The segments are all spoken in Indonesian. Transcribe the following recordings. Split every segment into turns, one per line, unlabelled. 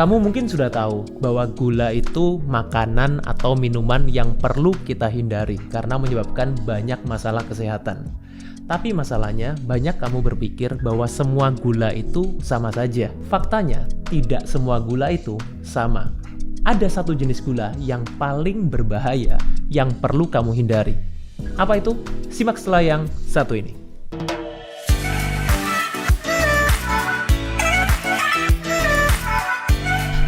Kamu mungkin sudah tahu bahwa gula itu makanan atau minuman yang perlu kita hindari karena menyebabkan banyak masalah kesehatan. Tapi masalahnya, banyak kamu berpikir bahwa semua gula itu sama saja. Faktanya, tidak semua gula itu sama. Ada satu jenis gula yang paling berbahaya yang perlu kamu hindari. Apa itu? Simak setelah yang satu ini.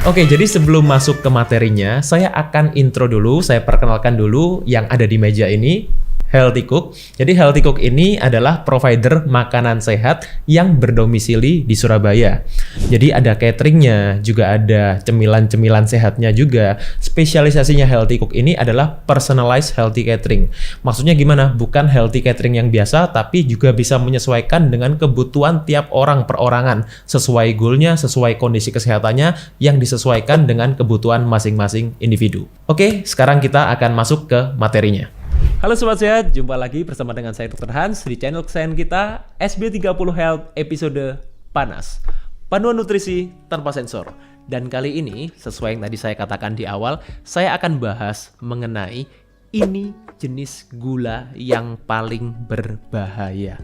Oke, jadi sebelum masuk ke materinya, saya akan intro dulu, saya perkenalkan dulu yang ada di meja ini. Healthy Cook. Jadi Healthy Cook ini adalah provider makanan sehat yang berdomisili di Surabaya. Jadi ada cateringnya, juga ada cemilan-cemilan sehatnya juga. Spesialisasinya Healthy Cook ini adalah personalized healthy catering. Maksudnya gimana? Bukan healthy catering yang biasa, tapi juga bisa menyesuaikan dengan kebutuhan tiap orang perorangan. Sesuai goalnya, sesuai kondisi kesehatannya, yang disesuaikan dengan kebutuhan masing-masing individu. Oke, sekarang kita akan masuk ke materinya. Halo Sobat Sehat, jumpa lagi bersama dengan saya Dr. Hans di channel kesayangan kita SB30 Health episode Panas. Panduan nutrisi tanpa sensor. Dan kali ini, sesuai yang tadi saya katakan di awal, saya akan bahas mengenai ini jenis gula yang paling berbahaya.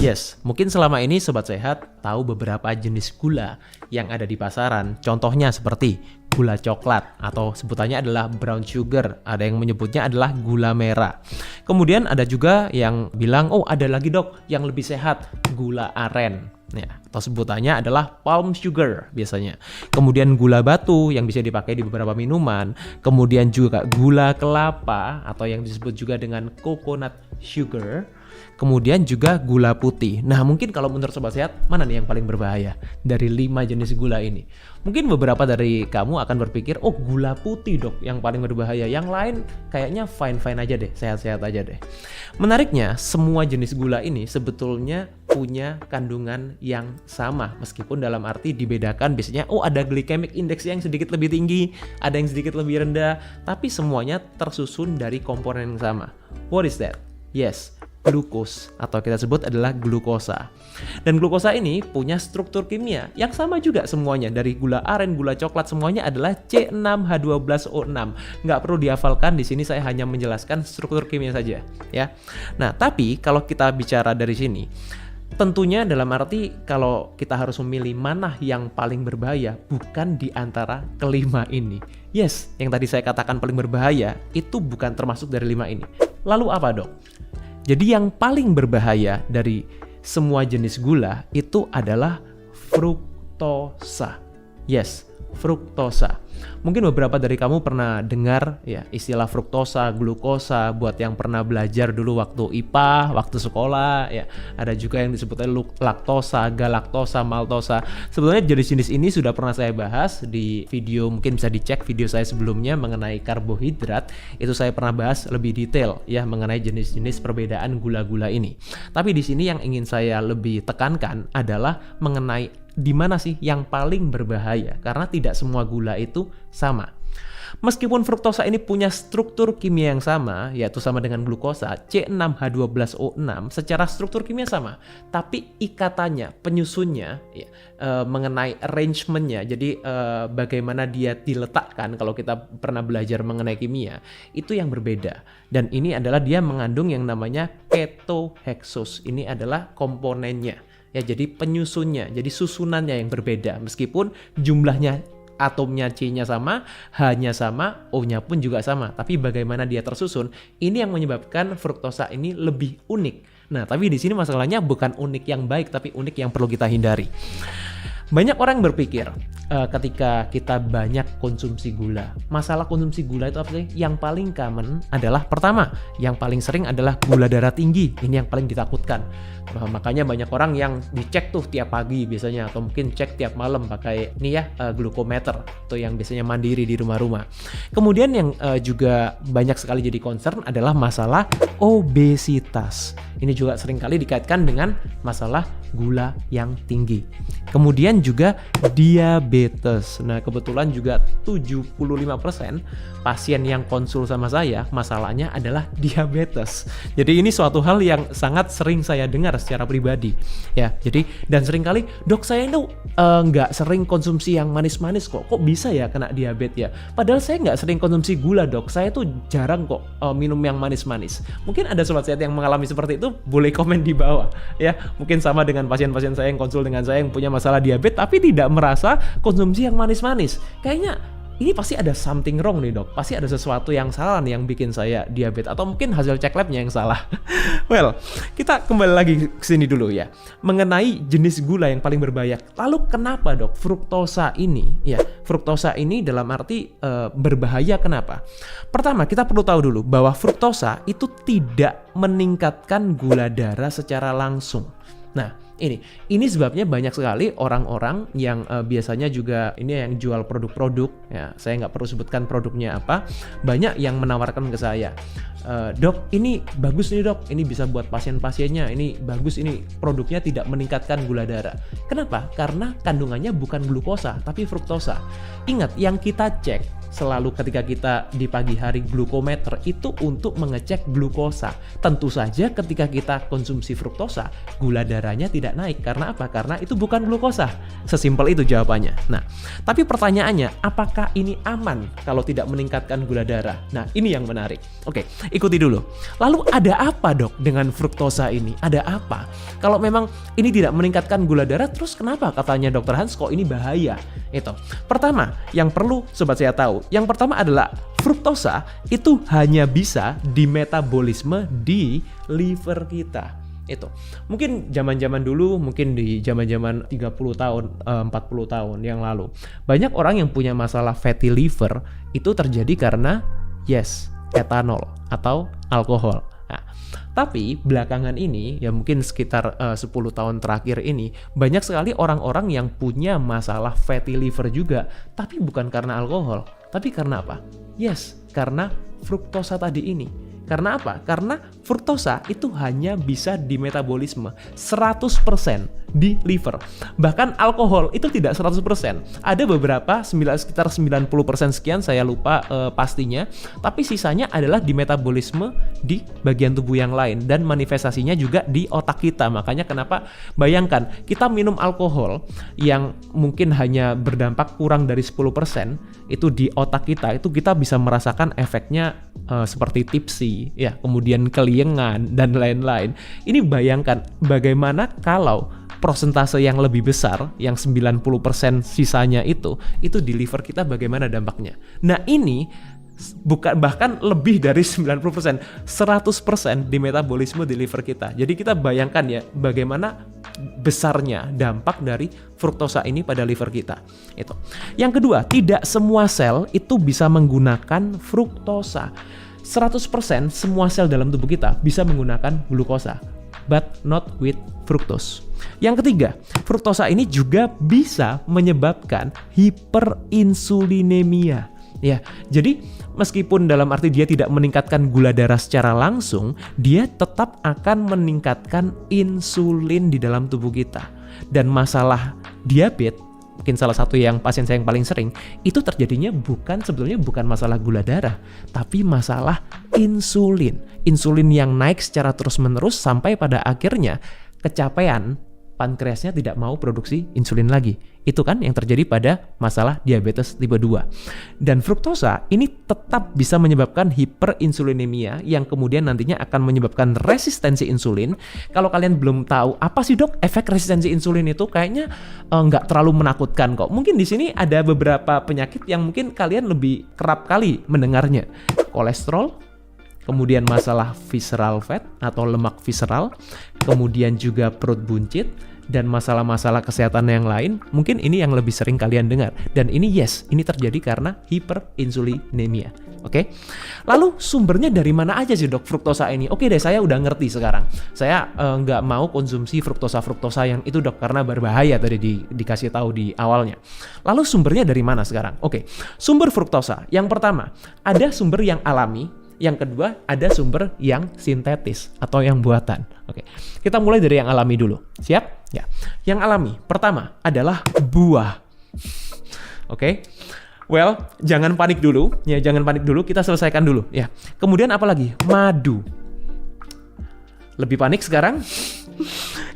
Yes, mungkin selama ini Sobat Sehat tahu beberapa jenis gula yang ada di pasaran. Contohnya seperti gula coklat atau sebutannya adalah brown sugar. Ada yang menyebutnya adalah gula merah. Kemudian ada juga yang bilang, oh ada lagi dok yang lebih sehat, gula aren. Ya, atau sebutannya adalah palm sugar biasanya. Kemudian gula batu yang bisa dipakai di beberapa minuman. Kemudian juga gula kelapa atau yang disebut juga dengan coconut sugar. Kemudian juga gula putih. Nah mungkin kalau menurut Sobat Sehat, mana nih yang paling berbahaya dari 5 jenis gula ini? Mungkin beberapa dari kamu akan berpikir, oh gula putih dok yang paling berbahaya. Yang lain kayaknya fine-fine aja deh, sehat-sehat aja deh. Menariknya, semua jenis gula ini sebetulnya punya kandungan yang sama. Meskipun dalam arti dibedakan biasanya, oh ada glycemic index yang sedikit lebih tinggi, ada yang sedikit lebih rendah. Tapi semuanya tersusun dari komponen yang sama. What is that? Yes, glukos atau kita sebut adalah glukosa. Dan glukosa ini punya struktur kimia yang sama juga semuanya. Dari gula aren, gula coklat semuanya adalah C6H12O6. Nggak perlu dihafalkan, di sini saya hanya menjelaskan struktur kimia saja ya. Nah, tapi kalau kita bicara dari sini, tentunya dalam arti kalau kita harus memilih mana yang paling berbahaya, bukan di antara kelima ini. Yes, yang tadi saya katakan paling berbahaya itu bukan termasuk dari 5 ini. Lalu apa dok? Jadi yang paling berbahaya dari semua jenis gula itu adalah fruktosa. Yes, fruktosa. Mungkin beberapa dari kamu pernah dengar ya istilah fruktosa, glukosa buat yang pernah belajar dulu waktu IPA, waktu sekolah ya. Ada juga yang disebutnya laktosa, galaktosa, maltosa. Sebetulnya jenis-jenis ini sudah pernah saya bahas di video, mungkin bisa dicek video saya sebelumnya mengenai karbohidrat. Itu saya pernah bahas lebih detail ya mengenai jenis-jenis perbedaan gula-gula ini. Tapi di sini yang ingin saya lebih tekankan adalah mengenai di mana sih yang paling berbahaya, karena tidak semua gula itu sama. Meskipun fruktosa ini punya struktur kimia yang sama, yaitu sama dengan glukosa, C6H12O6, secara struktur kimia sama, tapi ikatannya, penyusunnya, ya, mengenai arrangementnya, jadi bagaimana dia diletakkan, kalau kita pernah belajar mengenai kimia, itu yang berbeda. Dan ini adalah dia mengandung yang namanya ketoheksos, ini adalah komponennya. Ya, jadi penyusunnya, jadi susunannya yang berbeda. Meskipun jumlahnya atomnya C-nya sama, H-nya sama, O-nya pun juga sama. Tapi bagaimana dia tersusun, ini yang menyebabkan fruktosa ini lebih unik. Nah, tapi di sini masalahnya bukan unik yang baik, tapi unik yang perlu kita hindari. Banyak orang berpikir ketika kita banyak konsumsi gula. Masalah konsumsi gula itu apa sih? Yang paling common adalah pertama, yang paling sering adalah gula darah tinggi. Ini yang paling ditakutkan. Makanya banyak orang yang dicek tuh tiap pagi biasanya, atau mungkin cek tiap malam pakai ini ya glukometer, atau yang biasanya mandiri di rumah-rumah. Kemudian yang juga banyak sekali jadi concern adalah masalah obesitas. Ini juga seringkali dikaitkan dengan masalah gula yang tinggi. Kemudian kemudian juga diabetes. Nah, kebetulan juga 75% pasien yang konsul sama saya masalahnya adalah diabetes. Jadi ini suatu hal yang sangat sering saya dengar secara pribadi. Ya, jadi dan seringkali, "Dok, saya itu nggak sering konsumsi yang manis-manis kok. Kok bisa ya kena diabetes ya? Padahal saya nggak sering konsumsi gula, Dok. Saya tuh jarang kok minum yang manis-manis." Mungkin ada sobat sehat yang mengalami seperti itu, boleh komen di bawah ya. Mungkin sama dengan pasien-pasien saya yang konsul dengan saya yang punya masalah diabetes tapi tidak merasa konsumsi yang manis-manis. Kayaknya ini pasti ada something wrong nih, Dok. Pasti ada sesuatu yang salah nih yang bikin saya diabetes, atau mungkin hasil cek labnya yang salah. Well, kita kembali lagi ke sini dulu ya. Mengenai jenis gula yang paling berbahaya. Lalu kenapa, Dok, fruktosa ini? Ya, fruktosa ini dalam arti berbahaya kenapa? Pertama, kita perlu tahu dulu bahwa fruktosa itu tidak meningkatkan gula darah secara langsung. Nah, ini sebabnya banyak sekali orang-orang yang biasanya juga ini yang jual produk-produk ya, saya nggak perlu sebutkan produknya apa, banyak yang menawarkan ke saya, "Dok, ini bagus nih, Dok, ini bisa buat pasien-pasiennya, ini bagus, ini produknya tidak meningkatkan gula darah." Kenapa? Karena kandungannya bukan glukosa tapi fruktosa. Ingat, yang kita cek selalu ketika kita di pagi hari glukometer itu untuk mengecek glukosa. Tentu saja ketika kita konsumsi fruktosa, gula darahnya tidak naik. Karena apa? Karena itu bukan glukosa. Sesimpel itu jawabannya. Nah, tapi pertanyaannya, apakah ini aman kalau tidak meningkatkan gula darah? Nah, ini yang menarik. Oke, ikuti dulu. Lalu ada apa, Dok, dengan fruktosa ini? Ada apa? Kalau memang ini tidak meningkatkan gula darah, terus kenapa katanya Dr. Hans kok ini bahaya? Itu. Pertama, yang perlu sobat saya tahu, yang pertama adalah fruktosa itu hanya bisa dimetabolisme di liver kita. Itu. Mungkin zaman-zaman dulu, mungkin di zaman-zaman 30 tahun, 40 tahun yang lalu, banyak orang yang punya masalah fatty liver itu terjadi karena etanol atau alkohol. Nah, tapi belakangan ini, ya mungkin sekitar 10 tahun terakhir ini, banyak sekali orang-orang yang punya masalah fatty liver juga, tapi bukan karena alkohol, tapi karena apa? Karena fruktosa tadi ini. Karena apa? Karena fruktosa itu hanya bisa dimetabolisme 100% di liver. Bahkan alkohol itu tidak 100%. Ada beberapa, sekitar 90% sekian, saya lupa pastinya. Tapi sisanya adalah dimetabolisme di bagian tubuh yang lain. Dan manifestasinya juga di otak kita. Makanya kenapa, bayangkan, kita minum alkohol yang mungkin hanya berdampak kurang dari 10%, itu di otak kita, itu kita bisa merasakan efeknya seperti tipsy, ya, kemudian keliengan dan lain-lain. Ini bayangkan bagaimana kalau persentase yang lebih besar, yang 90% sisanya itu di liver kita, bagaimana dampaknya. Nah, ini bukan, bahkan lebih dari 90%, 100% di metabolisme di liver kita. Jadi kita bayangkan ya bagaimana besarnya dampak dari fruktosa ini pada liver kita. Itu. Yang kedua, tidak semua sel itu bisa menggunakan fruktosa. 100% semua sel dalam tubuh kita bisa menggunakan glukosa, but not with fructose. Yang ketiga, fruktosa ini juga bisa menyebabkan hiperinsulinemia. Ya, jadi meskipun dalam arti dia tidak meningkatkan gula darah secara langsung, dia tetap akan meningkatkan insulin di dalam tubuh kita. Dan masalah diabetes, mungkin salah satu yang pasien saya yang paling sering, itu terjadinya sebetulnya bukan masalah gula darah, tapi masalah insulin. Insulin yang naik secara terus-menerus sampai pada akhirnya kecapean, pankreasnya tidak mau produksi insulin lagi. Itu kan yang terjadi pada masalah diabetes tipe 2. Dan fruktosa ini tetap bisa menyebabkan hiperinsulinemia yang kemudian nantinya akan menyebabkan resistensi insulin. Kalau kalian belum tahu apa sih, Dok, efek resistensi insulin itu, kayaknya nggak terlalu menakutkan kok. Mungkin di sini ada beberapa penyakit yang mungkin kalian lebih kerap kali mendengarnya. Kolesterol, kemudian masalah visceral fat atau lemak visceral, kemudian juga perut buncit, dan masalah-masalah kesehatan yang lain. Mungkin ini yang lebih sering kalian dengar. Dan ini ini terjadi karena hiperinsulinemia. Oke? Lalu sumbernya dari mana aja sih, Dok, fruktosa ini? Oke deh, saya udah ngerti sekarang. Saya nggak mau konsumsi fruktosa yang itu, Dok, karena berbahaya tadi dikasih tahu di awalnya. Lalu sumbernya dari mana sekarang? Oke, sumber fruktosa. Yang pertama, ada sumber yang alami. Yang kedua, ada sumber yang sintetis atau yang buatan. Oke, kita mulai dari yang alami dulu. Siap? Ya, yang alami pertama adalah buah. Oke. Well, jangan panik dulu, ya jangan panik dulu, kita selesaikan dulu, ya. Kemudian apa lagi? Madu. Lebih panik sekarang?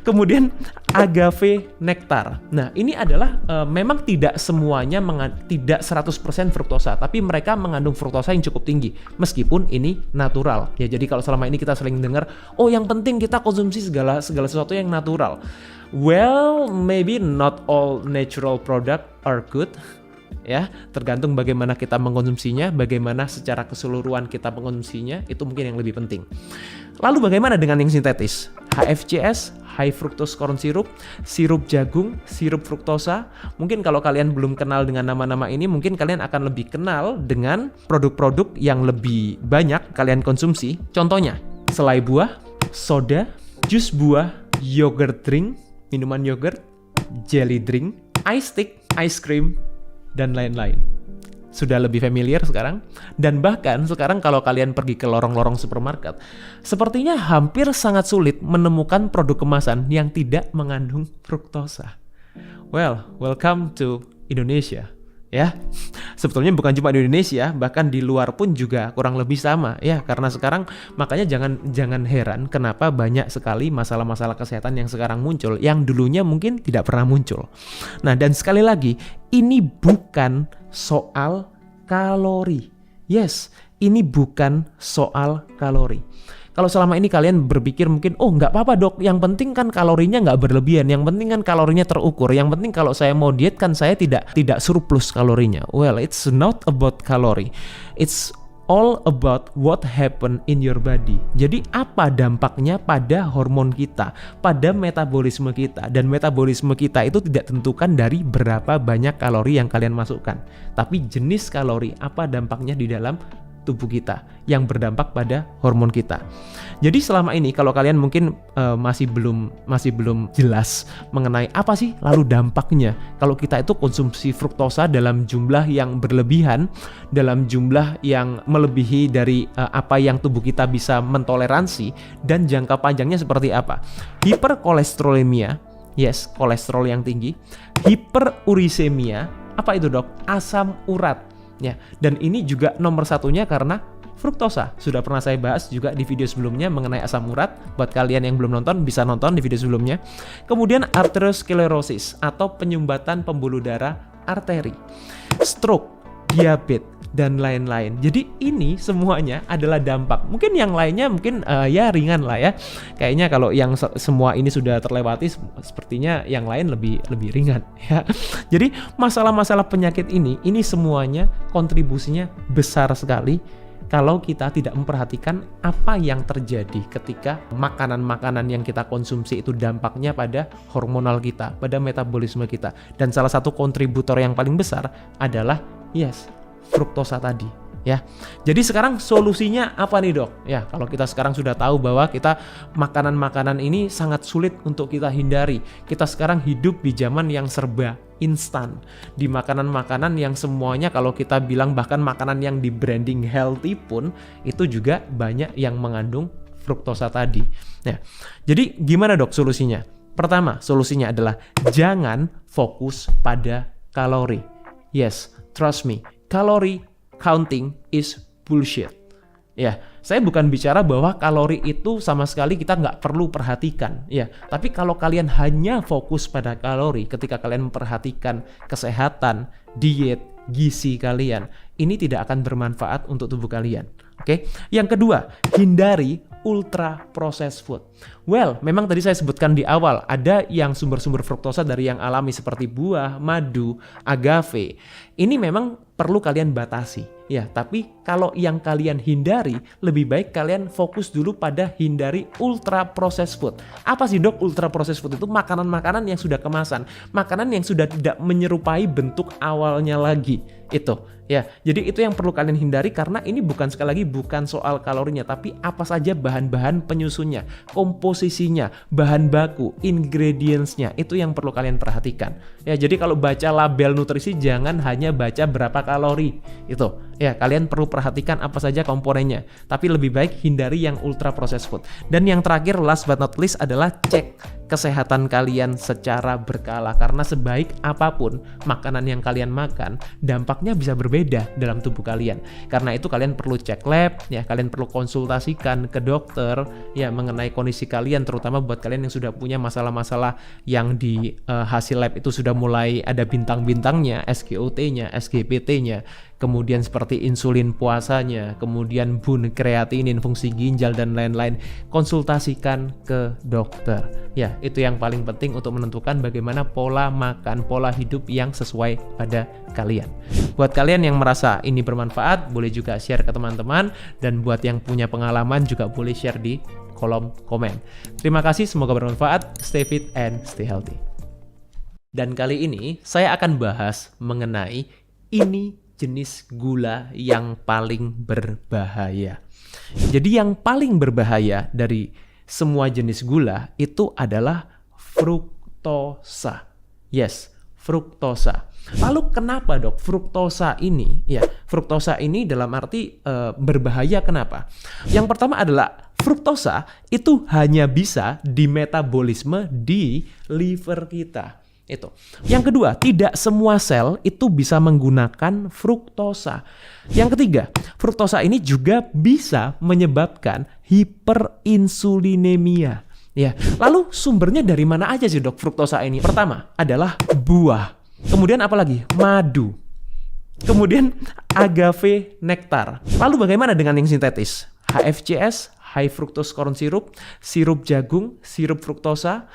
Kemudian agave nektar. Nah, ini adalah memang tidak semuanya tidak 100% fruktosa, tapi mereka mengandung fruktosa yang cukup tinggi meskipun ini natural. Ya, jadi kalau selama ini kita sering dengar, oh yang penting kita konsumsi segala sesuatu yang natural. Well, maybe not all natural product are good. Ya, tergantung bagaimana kita mengkonsumsinya, bagaimana secara keseluruhan kita mengkonsumsinya, itu mungkin yang lebih penting. Lalu bagaimana dengan yang sintetis? HFCS, high fructose corn syrup, sirup jagung, sirup fruktosa. Mungkin kalau kalian belum kenal dengan nama-nama ini, mungkin kalian akan lebih kenal dengan produk-produk yang lebih banyak kalian konsumsi. Contohnya, selai buah, soda, jus buah, yogurt drink, minuman yogurt, jelly drink, ice stick, ice cream, dan lain-lain. Sudah lebih familiar sekarang. Dan bahkan sekarang kalau kalian pergi ke lorong-lorong supermarket, sepertinya hampir sangat sulit menemukan produk kemasan yang tidak mengandung fruktosa. Well, welcome to Indonesia. Ya, sebetulnya bukan cuma di Indonesia, bahkan di luar pun juga kurang lebih sama ya. Karena sekarang makanya jangan heran kenapa banyak sekali masalah-masalah kesehatan yang sekarang muncul, yang dulunya mungkin tidak pernah muncul. Nah, dan sekali lagi, ini bukan soal kalori. Yes, ini bukan soal kalori. Kalau selama ini kalian berpikir mungkin, oh nggak apa-apa dok, yang penting kan kalorinya nggak berlebihan, yang penting kan kalorinya terukur, yang penting kalau saya mau diet kan saya tidak surplus kalorinya. Well, it's not about kalori, it's all about what happen in your body. Jadi apa dampaknya pada hormon kita, pada metabolisme kita, dan metabolisme kita itu tidak tentukan dari berapa banyak kalori yang kalian masukkan, tapi jenis kalori, apa dampaknya di dalam tubuh kita yang berdampak pada hormon kita. Jadi selama ini kalau kalian mungkin masih belum jelas mengenai apa sih lalu dampaknya kalau kita itu konsumsi fruktosa dalam jumlah yang berlebihan, dalam jumlah yang melebihi dari apa yang tubuh kita bisa mentoleransi, dan jangka panjangnya seperti apa. Hiperkolesterolemia, yes, kolesterol yang tinggi. Hiperurisemia, apa itu dok? Asam urat. Ya, dan ini juga nomor satunya karena fruktosa. Sudah pernah saya bahas juga di video sebelumnya mengenai asam urat. Buat kalian yang belum nonton, bisa nonton di video sebelumnya. Kemudian arteriosklerosis atau penyumbatan pembuluh darah arteri, stroke, diabetes, dan lain-lain. Jadi ini semuanya adalah dampak. Mungkin yang lainnya mungkin ya ringan lah ya. Kayaknya kalau yang semua ini sudah terlewati, sepertinya yang lain lebih ringan ya. Jadi masalah-masalah penyakit ini semuanya kontribusinya besar sekali kalau kita tidak memperhatikan apa yang terjadi ketika makanan-makanan yang kita konsumsi itu dampaknya pada hormonal kita, pada metabolisme kita. Dan salah satu kontributor yang paling besar adalah fruktosa tadi ya. Jadi sekarang solusinya apa nih dok? Ya, kalau kita sekarang sudah tahu bahwa kita makanan-makanan ini sangat sulit untuk kita hindari. Kita sekarang hidup di zaman yang serba instan, di makanan-makanan yang semuanya kalau kita bilang bahkan makanan yang di branding healthy pun itu juga banyak yang mengandung fruktosa tadi. Nah, jadi gimana dok solusinya? Pertama, solusinya adalah jangan fokus pada kalori. Yes, trust me, kalori counting is bullshit. Ya, saya bukan bicara bahwa kalori itu sama sekali kita nggak perlu perhatikan. Ya, tapi kalau kalian hanya fokus pada kalori, ketika kalian memperhatikan kesehatan, diet, gizi kalian, ini tidak akan bermanfaat untuk tubuh kalian. Oke, yang kedua, hindari ultra processed food. Well, memang tadi saya sebutkan di awal, ada yang sumber-sumber fruktosa dari yang alami seperti buah, madu, agave. Ini memang perlu kalian batasi. Ya, tapi kalau yang kalian hindari, lebih baik kalian fokus dulu pada hindari ultra processed food. Apa sih dok ultra processed food itu? Makanan-makanan yang sudah kemasan, makanan yang sudah tidak menyerupai bentuk awalnya lagi. Itu ya, jadi itu yang perlu kalian hindari karena ini bukan, sekali lagi bukan soal kalorinya, tapi apa saja bahan-bahan penyusunnya, komposisinya, bahan baku, ingredients-nya, itu yang perlu kalian perhatikan. Ya, jadi kalau baca label nutrisi jangan hanya baca berapa kalori itu. Ya, kalian perlu perhatikan apa saja komponennya, tapi lebih baik hindari yang ultra processed food. Dan yang terakhir, last but not least adalah cek kesehatan kalian secara berkala. Karena sebaik apapun makanan yang kalian makan, dampaknya bisa berbeda dalam tubuh kalian. Karena itu kalian perlu cek lab, ya, kalian perlu konsultasikan ke dokter ya mengenai kondisi kalian, terutama buat kalian yang sudah punya masalah-masalah yang di hasil lab itu sudah mulai ada bintang-bintangnya, SGOT-nya, SGPT-nya, kemudian seperti insulin puasanya, kemudian bun, kreatinin, fungsi ginjal dan lain-lain. Konsultasikan ke dokter. Ya, itu yang paling penting untuk menentukan bagaimana pola makan, pola hidup yang sesuai pada kalian. Buat kalian yang merasa ini bermanfaat, boleh juga share ke teman-teman, dan buat yang punya pengalaman juga boleh share di kolom komen. Terima kasih, semoga bermanfaat. Stay fit and stay healthy. Dan kali ini saya akan bahas mengenai ini jenis gula yang paling berbahaya. Jadi yang paling berbahaya dari semua jenis gula itu adalah fruktosa. Yes, fruktosa. Lalu kenapa dok fruktosa ini? Ya, fruktosa ini dalam arti berbahaya kenapa? Yang pertama adalah fruktosa itu hanya bisa dimetabolisme di liver kita. Itu. Yang kedua, tidak semua sel itu bisa menggunakan fruktosa. Yang ketiga, fruktosa ini juga bisa menyebabkan hiperinsulinemia. Ya, lalu sumbernya dari mana aja sih dok fruktosa ini? Pertama adalah buah. Kemudian apa lagi? Madu. Kemudian agave nektar. Lalu bagaimana dengan yang sintetis? HFCS, high fructose corn syrup, sirup jagung, sirup fruktosa,